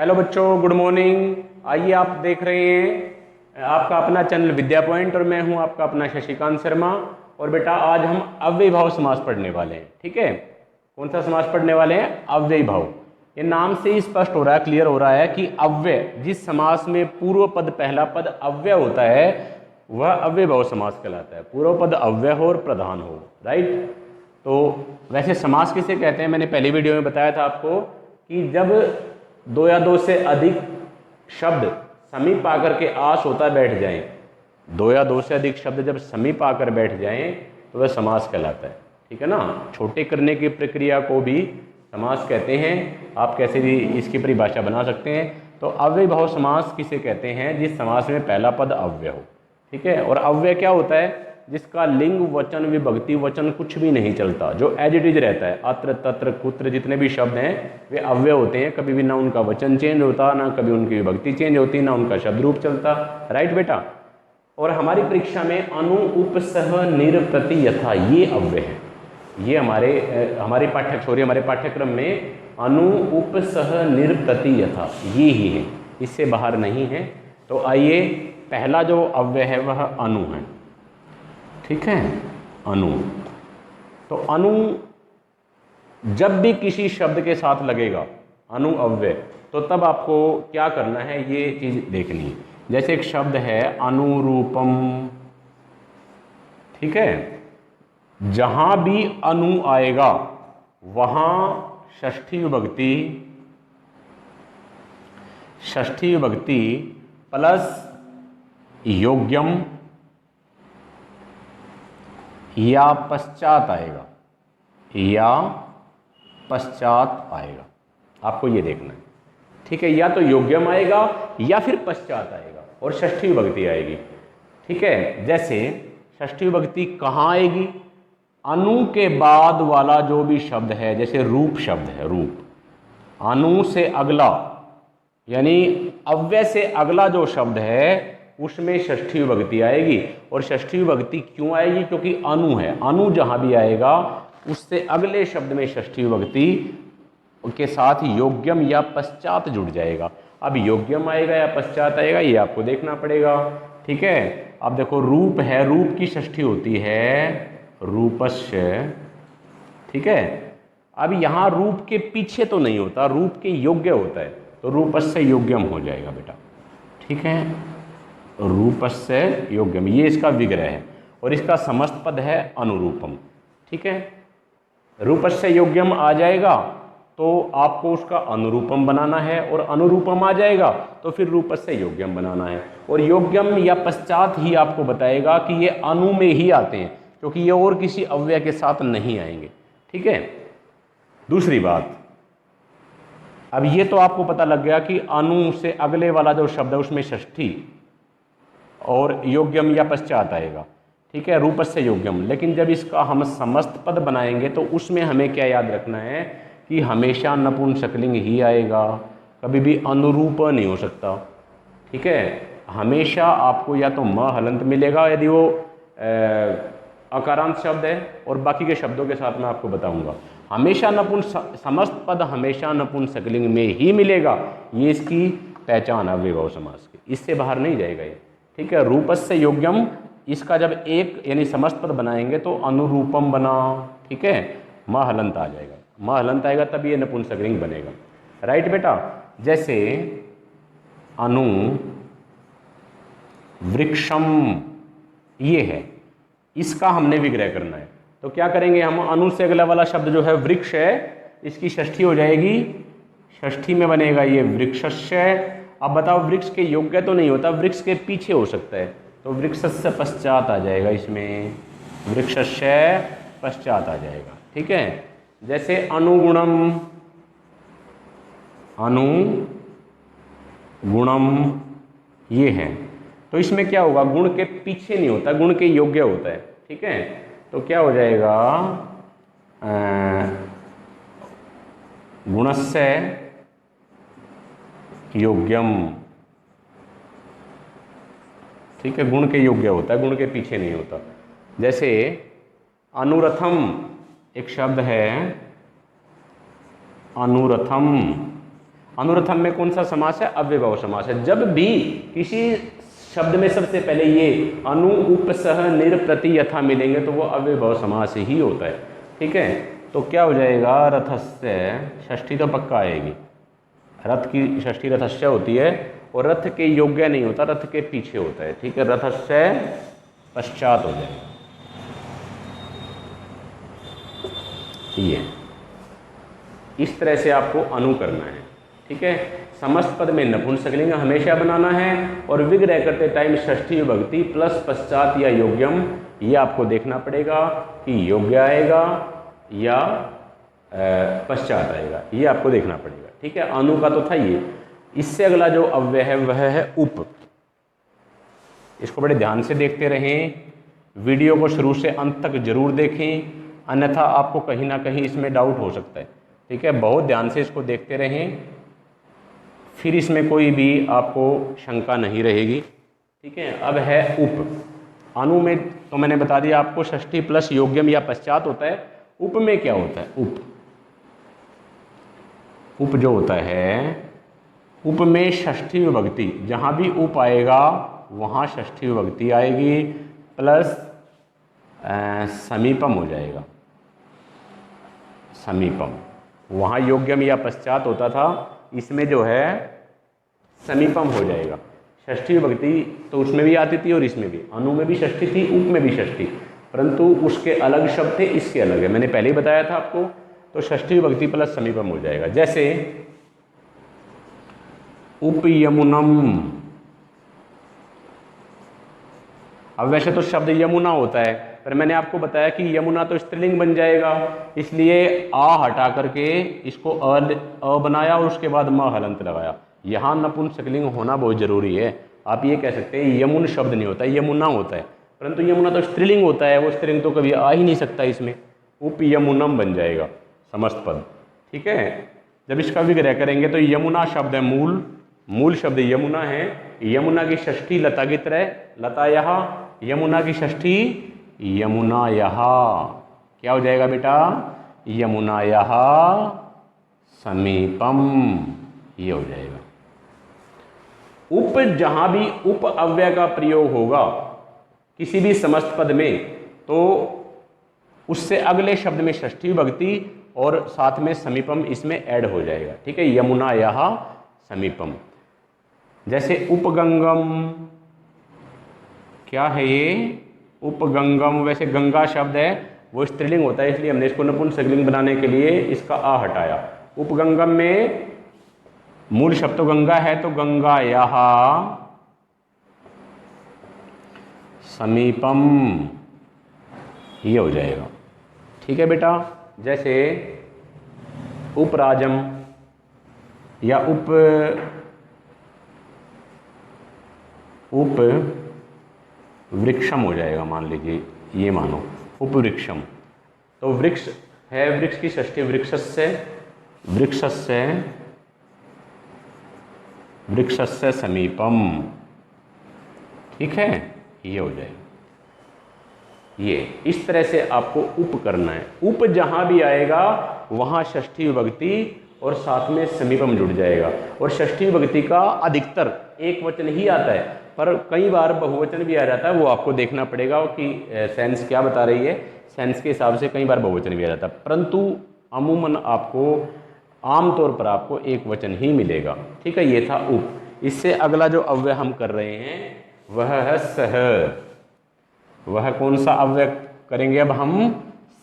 Hello बच्चों, good morning. आइए, आप देख रहे हैं आपका अपना चैनल विद्या पॉइंट और मैं हूं आपका अपना शशिकांत शर्मा। और बेटा आज हम अव्ययी भाव समास पढ़ने वाले हैं। ठीक है, कौन सा समास पढ़ने वाले हैं? अव्ययी भाव। ये नाम से ही स्पष्ट हो रहा है, क्लियर हो रहा है कि अव्यय, जिस समास में पूर्व पद पहला पद अव्यय होता है वह अव्ययी भाव समास कहलाता है। पूर्व पद अव्यय हो और प्रधान हो। राइट। तो वैसे समास किसे कहते हैं, मैंने पहली वीडियो में बताया था आपको कि जब दो या दो से अधिक शब्द समीप आकर के आस होता बैठ जाएं, दो या दो से अधिक शब्द जब समीप आकर बैठ जाएं तो वह समास कहलाता है। ठीक है ना। छोटे करने की प्रक्रिया को भी समास कहते हैं। आप कैसे भी इसकी परिभाषा बना सकते हैं। तो अव्ययी भाव समास किसे कहते हैं? जिस समास में पहला पद अव्यय हो। ठीक है। और अव्यय क्या होता है? जिसका लिंग वचन विभक्ति वचन कुछ भी नहीं चलता, जो एज इट इज रहता है। अत्र तत्र कुत्र जितने भी शब्द हैं वे अव्यय होते हैं। कभी भी ना उनका वचन चेंज होता, ना कभी उनकी विभक्ति चेंज होती, ना उनका शब्द रूप चलता। राइट बेटा। और हमारी परीक्षा में अनु उप सह निर प्रति यथा ये अव्यय है। ये हमारे पाठ्यक्रम में अनु उप सह निर प्रति यथा ये ही है, इससे बाहर नहीं है। तो आइए, पहला जो अव्यय है वह अनु है। ठीक है, अनु। तो अनु जब भी किसी शब्द के साथ लगेगा अनु अव्यय, तो तब आपको क्या करना है ये चीज देखनी है। जैसे एक शब्द है अनुरूपम। ठीक है, जहां भी अनु आएगा वहां षष्ठी विभक्ति प्लस योग्यम या पश्चात आएगा, आपको ये देखना है। ठीक है, या तो योग्यम आएगा या फिर पश्चात आएगा और षष्ठी विभक्ति आएगी। ठीक है, जैसे षष्ठी विभक्ति कहाँ आएगी? अनु के बाद वाला जो भी शब्द है, जैसे रूप शब्द है, रूप। अनु से अगला यानी अव्यय से अगला जो शब्द है उसमें षष्ठी विभक्ति आएगी। और षष्ठी विभक्ति क्यों आएगी? क्योंकि अनु है। अनु जहां भी आएगा उससे अगले शब्द में षष्ठी विभक्ति के साथ योग्यम या पश्चात जुड़ जाएगा। अब योग्यम आएगा या पश्चात आएगा ये आपको देखना पड़ेगा। ठीक है, अब देखो रूप है, रूप की षष्ठी होती है रूपस्य। ठीक है, अब यहाँ रूप के पीछे तो नहीं होता, रूप के योग्य होता है, तो रूपस्य योग्यम हो जाएगा बेटा। ठीक है, रूपस्य योग्यम, ये इसका विग्रह है और इसका समस्त पद है अनुरूपम। ठीक है, रूपस्य योग्यम आ जाएगा तो आपको उसका अनुरूपम बनाना है, और अनुरूपम आ जाएगा तो फिर रूपस्य योग्यम बनाना है। और योग्यम या पश्चात ही आपको बताएगा कि ये अनु में ही आते हैं, क्योंकि ये और किसी अव्यय के साथ नहीं आएंगे। ठीक है। दूसरी बात, अब ये तो आपको पता लग गया कि अनु से अगले वाला जो शब्द है उसमें षष्ठी और योग्यम या पश्चात आएगा। ठीक है, रूपस्य योग्यम। लेकिन जब इसका हम समस्त पद बनाएंगे तो उसमें हमें क्या याद रखना है कि हमेशा नपुंसकलिंग ही आएगा, कभी भी अनुरूप नहीं हो सकता। ठीक है, हमेशा आपको या तो म हलंत मिलेगा यदि वो अकारांत शब्द है, और बाकी के शब्दों के साथ मैं आपको बताऊंगा। हमेशा समस्त पद हमेशा नपुंसकलिंग में ही मिलेगा, ये इसकी पहचान है अव्ययी भाव समास की, इससे बाहर नहीं जाएगा ये। ठीक है, रूपस्य योग्यम, इसका जब एक यानी समस्त पद बनाएंगे तो अनुरूपम बना। ठीक है, म हलंत आ जाएगा, म हलंत आएगा तब ये नपुंसकलिंग बनेगा। राइट बेटा। जैसे अनु वृक्षम ये है, इसका हमने विग्रह करना है, तो क्या करेंगे हम? अनु से अगला वाला शब्द जो है वृक्ष है, इसकी षष्ठी हो जाएगी, षष्ठी में बनेगा ये वृक्षस्य। अब बताओ, वृक्ष के योग्य तो नहीं होता, वृक्ष के पीछे हो सकता है, तो वृक्षस्य पश्चात आ जाएगा, इसमें वृक्षस्य पश्चात आ जाएगा। ठीक है, जैसे अनुगुणम, ये है, तो इसमें क्या होगा? गुण के पीछे नहीं होता, गुण के योग्य होता है। ठीक है, तो क्या हो जाएगा? गुणस्य योग्यम। ठीक है, गुण के योग्य होता है, गुण के पीछे नहीं होता। जैसे अनुरथम एक शब्द है, अनुरथम। अनुरथम में कौन सा समास है? अव्ययभाव समास है। जब भी किसी शब्द में सबसे पहले ये अनु, उप, सह, निर, प्रति, यथा मिलेंगे तो वो अव्ययभाव समास ही होता है। ठीक है, तो क्या हो जाएगा? रथस्य, षष्ठी तो पक्का आएगी, रथ की षष्ठी रथस्य होती है और रथ के योग्य नहीं होता, रथ के पीछे होता है। ठीक है, रथस्य पश्चात हो जाएगा। ये इस तरह से आपको अनु करना है। ठीक है, समस्त पद में नपुंसकलिंग हमेशा बनाना है और विग्रह करते टाइम षष्ठी विभक्ति प्लस पश्चात या योग्यम, ये आपको देखना पड़ेगा कि योग्य आएगा या पश्चात आएगा, ये आपको देखना पड़ेगा। ठीक है, अनु का तो था ये। इससे अगला जो अव्यय है वह है उप। इसको बड़े ध्यान से देखते रहें, वीडियो को शुरू से अंत तक जरूर देखें, अन्यथा आपको कहीं ना कहीं इसमें डाउट हो सकता है। ठीक है, बहुत ध्यान से इसको देखते रहें, फिर इसमें कोई भी आपको शंका नहीं रहेगी। ठीक है, अब है उप। अनु में तो मैंने बता दिया आपको षष्ठी प्लस योग्यम या पश्चात होता है। उप में क्या होता है? उप जो होता है, उप में षष्ठी विभक्ति, जहाँ भी उप आएगा वहाँ षष्ठी विभक्ति आएगी प्लस समीपम हो जाएगा। समीपम, वहाँ योग्यम या पश्चात होता था, इसमें जो है समीपम हो जाएगा। षष्ठी विभक्ति तो उसमें भी आती थी और इसमें भी, अनु में भी षष्ठी थी, उप में भी षष्ठी, परंतु उसके अलग शब्द थे, इसके अलग है, मैंने पहले ही बताया था आपको। तो षष्ठी विभक्ति प्लस समीपम हो जाएगा। जैसे उपयमुनम, अब वैसे तो शब्द यमुना होता है, पर मैंने आपको बताया कि यमुना तो स्त्रीलिंग बन जाएगा, इसलिए आ हटा करके इसको अ बनाया और उसके बाद म हलंत लगाया। यहाँ नपुंसकलिंग होना बहुत जरूरी है। आप ये कह सकते हैं यमुन शब्द नहीं होता, यमुना होता है, परंतु यमुना तो स्त्रीलिंग होता है, वो स्त्रीलिंग तो कभी आ ही नहीं सकता इसमें। उप यमुनम बन जाएगा समस्त पद। ठीक है, जब इसका विग्रह करेंगे तो यमुना शब्द है मूल शब्द यमुना है। यमुना की षष्ठी लता की तरह, लता यहाँ, यमुना की षष्ठी यमुना यहाँ, क्या हो जाएगा बेटा? यमुना यहाँ समीपम, ये हो जाएगा। उप, जहां भी उप अव्यय का प्रयोग होगा किसी भी समस्त पद में, तो उससे अगले शब्द में षष्ठी विभक्ति और साथ में समीपम इसमें ऐड हो जाएगा। ठीक है, यमुना यहाँ समीपम। जैसे उपगंगम, क्या है ये? उपगंगम, वैसे गंगा शब्द है वो स्त्रीलिंग होता है, इसलिए हमने इसको नपुंसकलिंग बनाने के लिए इसका आ हटाया। उपगंगम में मूल शब्द तो गंगा है, तो गंगा यहाँ समीपम, ये हो जाएगा। ठीक है बेटा, जैसे उपराजम या उप वृक्षम हो जाएगा, मान लीजिए, ये मानो उपवृक्षम। तो वृक्ष है, वृक्ष की षष्ठी वृक्षस्य समीपम। ठीक है, ये हो जाएगा। ये इस तरह से आपको उप करना है। उप जहां भी आएगा वहां षष्ठी विभक्ति और साथ में समीपम जुड़ जाएगा। और षष्ठी विभक्ति का अधिकतर एक वचन ही आता है, पर कई बार बहुवचन भी आ जाता है, वो आपको देखना पड़ेगा कि सेंस क्या बता रही है। सेंस के हिसाब से कई बार बहुवचन भी आ जाता है, परंतु अमूमन आपको आमतौर पर आपको एक वचन ही मिलेगा। ठीक है, ये था उप। इससे अगला जो अव्यय हम कर रहे हैं वह है सह। वह कौन सा अव्यय करेंगे अब हम?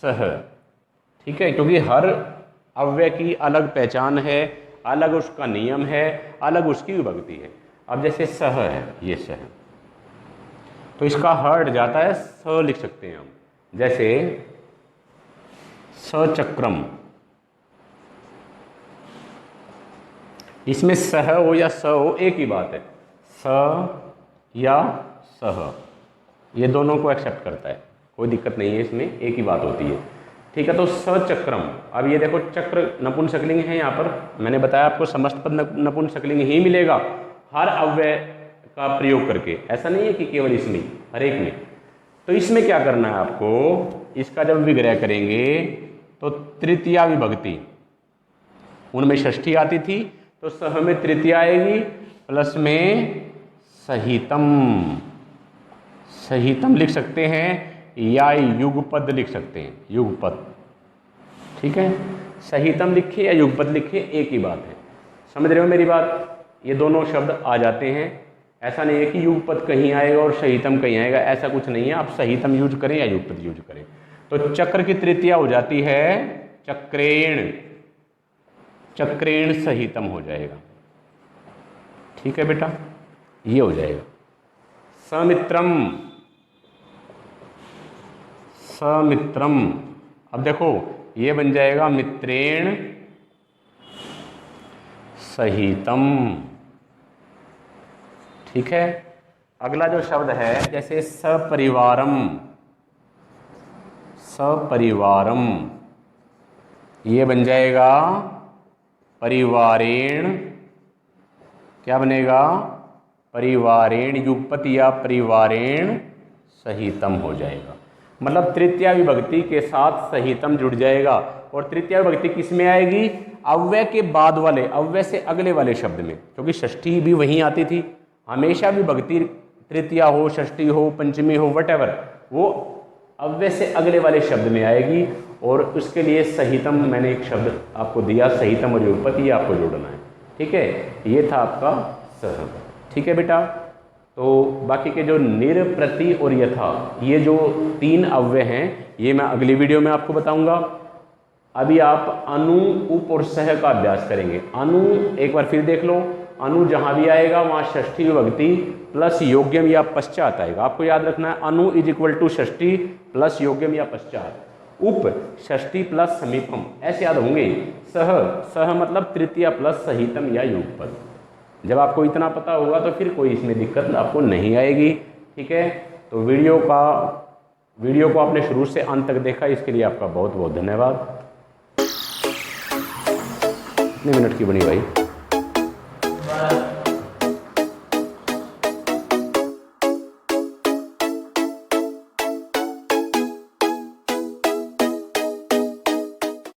सह। ठीक है, क्योंकि हर अव्यय की अलग पहचान है, अलग उसका नियम है, अलग उसकी विभक्ति है। अब जैसे सह है, ये सह, तो इसका हट जाता है, स लिख सकते हैं हम। जैसे सचक्रम, इसमें सह हो या स हो एक ही बात है, स या सह, ये दोनों को एक्सेप्ट करता है, कोई दिक्कत नहीं है, इसमें एक ही बात होती है। ठीक है, तो सचक्रम। अब ये देखो चक्र नपुंसकलिंग है, यहाँ पर मैंने बताया आपको समस्त पद नपुंसकलिंग ही मिलेगा हर अव्यय का प्रयोग करके, ऐसा नहीं है कि केवल इसमें, हर एक में। तो इसमें क्या करना है आपको? इसका जब विग्रह करेंगे तो तृतीया विभक्ति, उनमें षष्ठी आती थी, तो सह में तृतीया आएगी, प्लस में सहितम। सहितम लिख सकते हैं या युगपद लिख सकते हैं, युगपद। ठीक है, सहितम लिखे या युगपद लिखे एक ही बात है। समझ रहे हो मेरी बात? ये दोनों शब्द आ जाते हैं। ऐसा नहीं है कि युगपद कहीं आएगा और सहितम कहीं आएगा, ऐसा कुछ नहीं है। आप सहितम यूज करें या युगपद यूज करें। तो चक्र की तृतीया हो जाती है चक्रेण, चक्रेण सहितम हो जाएगा। ठीक है बेटा, ये हो जाएगा। समित्रम, समित्रम। अब देखो ये बन जाएगा मित्रेण सहितम। ठीक है, अगला जो शब्द है जैसे सपरिवारम, सपरिवारम, ये बन जाएगा परिवारेण। क्या बनेगा? परिवारेण युगपत या परिवारेण सहितम हो जाएगा। मतलब तृतीया विभक्ति के साथ सहितम जुड़ जाएगा। और तृतीया विभक्ति किस में आएगी? अव्यय के बाद वाले, अव्यय से अगले वाले शब्द में, क्योंकि षष्ठी भी वहीं आती थी। हमेशा विभक्ति तृतीया हो, षष्ठी हो, पंचमी हो, वटेवर, वो अव्यय से अगले वाले शब्द में आएगी। और उसके लिए सहितम मैंने एक शब्द आपको दिया, सहितम और युगपत, ये आपको जोड़ना है। ठीक है, ये था आपका सह। ठीक है बेटा, तो बाकी के जो निर, प्रति और यथा, ये जो तीन अव्यय हैं, ये मैं अगली वीडियो में आपको बताऊंगा। अभी आप अनु, उप और सह का अभ्यास करेंगे। अनु एक बार फिर देख लो, अनु जहां भी आएगा वहां षष्ठी विभक्ति प्लस योग्यम या पश्चात आएगा। आपको याद रखना है, अनु इज इक्वल टू षष्ठी प्लस योग्यम या पश्चात। उप षष्ठी प्लस समीपम, ऐसे याद होंगे। सह, सह मतलब तृतीया प्लस सहितम या युगपद। जब आपको इतना पता होगा तो फिर कोई इसमें दिक्कत आपको नहीं आएगी। ठीक है, तो वीडियो को आपने शुरू से अंत तक देखा, इसके लिए आपका बहुत बहुत धन्यवाद। कितने मिनट की बनी भाई?